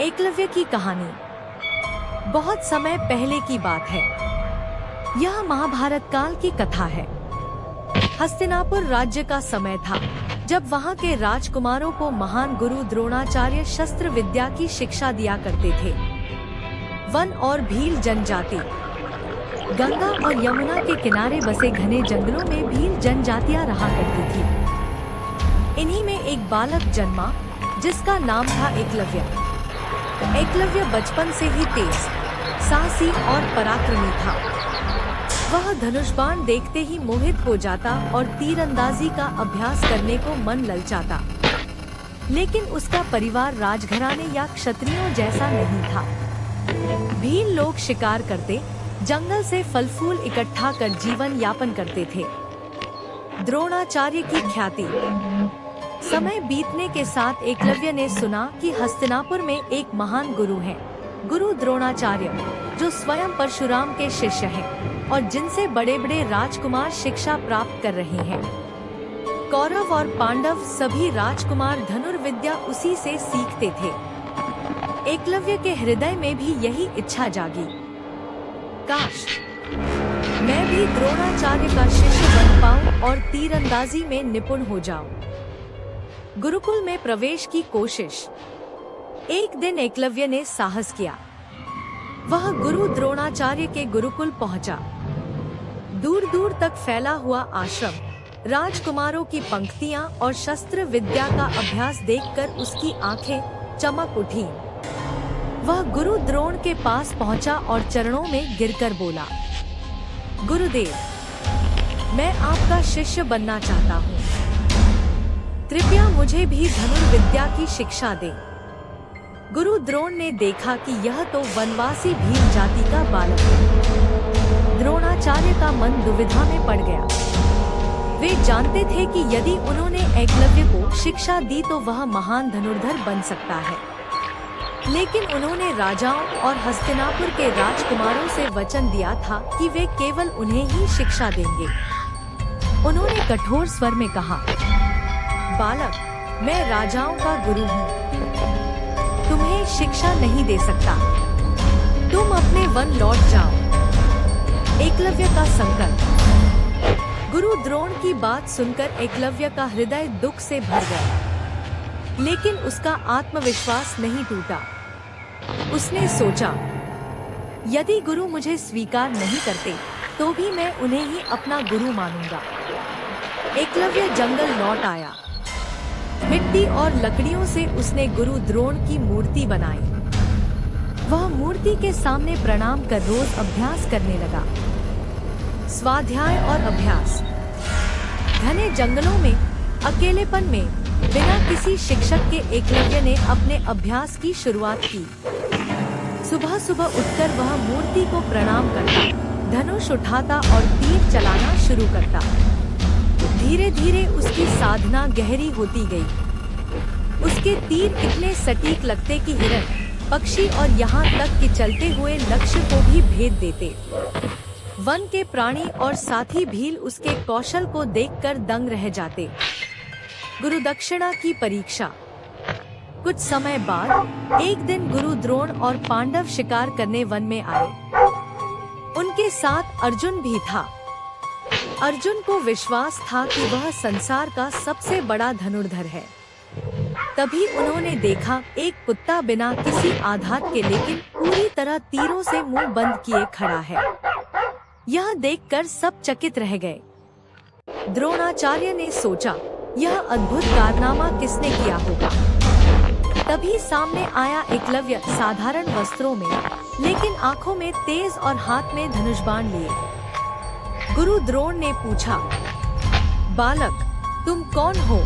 एकलव्य की कहानी। बहुत समय पहले की बात है। यह महाभारत काल की कथा है। हस्तिनापुर राज्य का समय था, जब वहाँ के राजकुमारों को महान गुरु द्रोणाचार्य शस्त्र विद्या की शिक्षा दिया करते थे। वन और भील जनजाति। गंगा और यमुना के किनारे बसे घने जंगलों में भील जनजातियां रहा करती थी। इन्हीं में एक बालक जन्मा, जिसका नाम था एकलव्य। एकलव्य बचपन से ही तेज, साहसी और पराक्रमी था। वह धनुष बाण देखते ही मोहित हो जाता और तीरंदाजी का अभ्यास करने को मन ललचाता। लेकिन उसका परिवार राजघराने या क्षत्रियों जैसा नहीं था। भील लोग शिकार करते, जंगल से फल फूल इकट्ठा कर जीवन यापन करते थे। द्रोणाचार्य की ख्याति। समय बीतने के साथ एकलव्य ने सुना कि हस्तिनापुर में एक महान गुरु है, गुरु द्रोणाचार्य, जो स्वयं परशुराम के शिष्य हैं और जिनसे बड़े बड़े राजकुमार शिक्षा प्राप्त कर रहे हैं। कौरव और पांडव सभी राजकुमार धनुर्विद्या उसी से सीखते थे। एकलव्य के हृदय में भी यही इच्छा जागी, काश मैं भी द्रोणाचार्य का शिष्य बन पाऊं और तीरंदाजी में निपुण हो जाऊं। गुरुकुल में प्रवेश की कोशिश। एक दिन एकलव्य ने साहस किया। वह गुरु द्रोणाचार्य के गुरुकुल पहुंचा। दूर दूर तक फैला हुआ आश्रम, राजकुमारों की पंक्तियां और शस्त्र विद्या का अभ्यास देखकर उसकी आंखें चमक उठीं। वह गुरु द्रोण के पास पहुंचा और चरणों में गिरकर बोला, गुरुदेव, मैं आपका शिष्य बनना चाहता हूँ। कृपया मुझे भी धनुर्विद्या की शिक्षा दें। गुरु द्रोण ने देखा कि यह तो वनवासी भील जाति का बालक है। द्रोणाचार्य का मन दुविधा में पड़ गया। वे जानते थे कि यदि उन्होंने एकलव्य को शिक्षा दी तो वह महान धनुर्धर बन सकता है। लेकिन उन्होंने राजाओं और हस्तिनापुर के राजकुमारों से वचन दिया था कि वे केवल उन्हें ही शिक्षा देंगे। उन्होंने कठोर स्वर में कहा, बालक, मैं राजाओं का गुरु हूँ, तुम्हें शिक्षा नहीं दे सकता। तुम अपने वन लौट जाओ। एकलव्य का संकल्प। गुरु द्रोण की बात सुनकर एकलव्य का हृदय दुख से भर गया, लेकिन उसका आत्मविश्वास नहीं टूटा। उसने सोचा, यदि गुरु मुझे स्वीकार नहीं करते तो भी मैं उन्हें ही अपना गुरु मानूंगा। एकलव्य जंगल लौट आया। मिट्टी और लकड़ियों से उसने गुरु द्रोण की मूर्ति बनाई। वह मूर्ति के सामने प्रणाम कर रोज अभ्यास करने लगा। स्वाध्याय और अभ्यास। घने जंगलों में, अकेलेपन में, बिना किसी शिक्षक के एकलव्य ने अपने अभ्यास की शुरुआत की। सुबह सुबह उठकर वह मूर्ति को प्रणाम करता, धनुष उठाता और तीर चलाना शुरू करता। धीरे धीरे उसकी साधना गहरी होती गई। उसके तीर इतने सटीक लगते कि हिरण, पक्षी और यहाँ तक कि चलते हुए लक्ष्य को भी भेद देते। वन के प्राणी और साथी भील उसके कौशल को देखकर दंग रह जाते। गुरु दक्षिणा की परीक्षा। कुछ समय बाद एक दिन गुरु द्रोण और पांडव शिकार करने वन में आए। उनके साथ अर्जुन भी था। अर्जुन को विश्वास था कि वह संसार का सबसे बड़ा धनुर्धर है। तभी उन्होंने देखा एक कुत्ता बिना किसी आघात के लेकिन पूरी तरह तीरों से मुंह बंद किए खड़ा है। यह देखकर सब चकित रह गए। द्रोणाचार्य ने सोचा, यह अद्भुत कारनामा किसने किया होगा। तभी सामने आया एकलव्य, साधारण वस्त्रों में, लेकिन आंखों में तेज और हाथ में धनुष बाण लिए। गुरु द्रोण ने पूछा, बालक, तुम कौन हो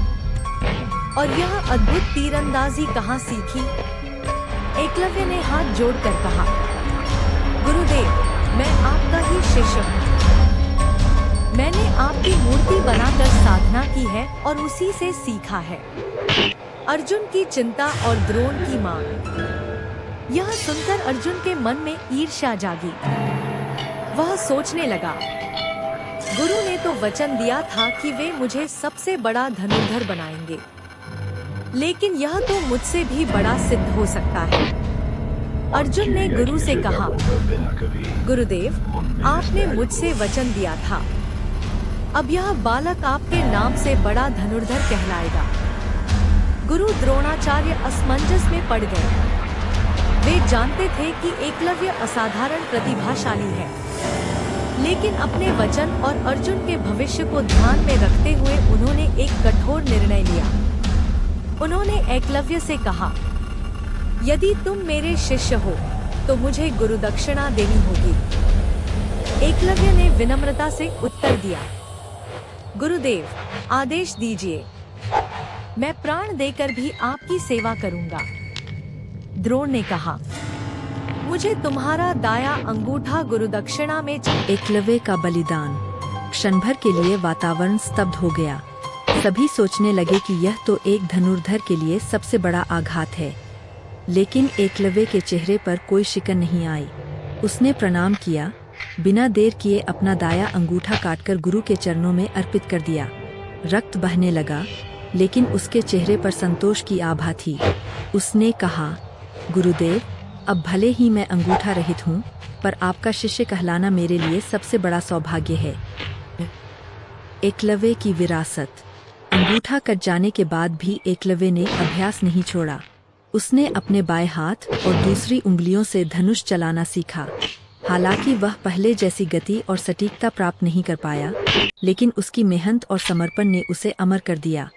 और यह अद्भुत तीरंदाजी कहाँ सीखी? एकलव्य ने हाथ जोड़कर कहा, गुरुदेव, मैं आपका ही शिष्य हूँ। मैंने आपकी मूर्ति बनाकर साधना की है और उसी से सीखा है। अर्जुन की चिंता और द्रोण की मांग। यह सुनकर अर्जुन के मन में ईर्ष्या जागी। वह सोचने लगा, गुरु ने तो वचन दिया था कि वे मुझे सबसे बड़ा धनुर्धर बनाएंगे। लेकिन यह तो मुझसे भी बड़ा सिद्ध हो सकता है। अर्जुन ने गुरु से कहा, गुरुदेव, आपने मुझसे वचन दिया था, अब यह बालक आपके नाम से बड़ा धनुर्धर कहलाएगा। गुरु द्रोणाचार्य असमंजस में पड़ गए। वे जानते थे कि एकलव्य असाधारण प्रतिभाशाली है, लेकिन अपने वचन और अर्जुन के भविष्य को ध्यान में रखते हुए उन्होंने एक कठोर निर्णय लिया। उन्होंने एकलव्य से कहा, यदि तुम मेरे शिष्य हो तो मुझे गुरुदक्षिणा देनी होगी। एकलव्य ने विनम्रता से उत्तर दिया, गुरुदेव, आदेश दीजिए, मैं प्राण देकर भी आपकी सेवा करूंगा। द्रोण ने कहा, मुझे तुम्हारा दाया अंगूठा गुरुदक्षिणा में चाहिए। एकलव्य का बलिदान। क्षण भर के लिए वातावरण स्तब्ध हो गया। सभी सोचने लगे कि यह तो एक धनुर्धर के लिए सबसे बड़ा आघात है, लेकिन एकलव्य के चेहरे पर कोई शिकन नहीं आई। उसने प्रणाम किया, बिना देर किए अपना दाया अंगूठा काटकर गुरु के चरणों में अर्पित कर दिया। रक्त बहने लगा, लेकिन उसके चेहरे पर संतोष की आभा थी। उसने कहा, गुरुदेव, अब भले ही मैं अंगूठा रहित हूँ, पर आपका शिष्य कहलाना मेरे लिए सबसे बड़ा सौभाग्य है। एकलव्य की विरासत। अंगूठा कट जाने के बाद भी एकलव्य ने अभ्यास नहीं छोड़ा। उसने अपने बाएं हाथ और दूसरी उंगलियों से धनुष चलाना सीखा। हालांकि वह पहले जैसी गति और सटीकता प्राप्त नहीं कर पाया, लेकिन उसकी मेहनत और समर्पण ने उसे अमर कर दिया।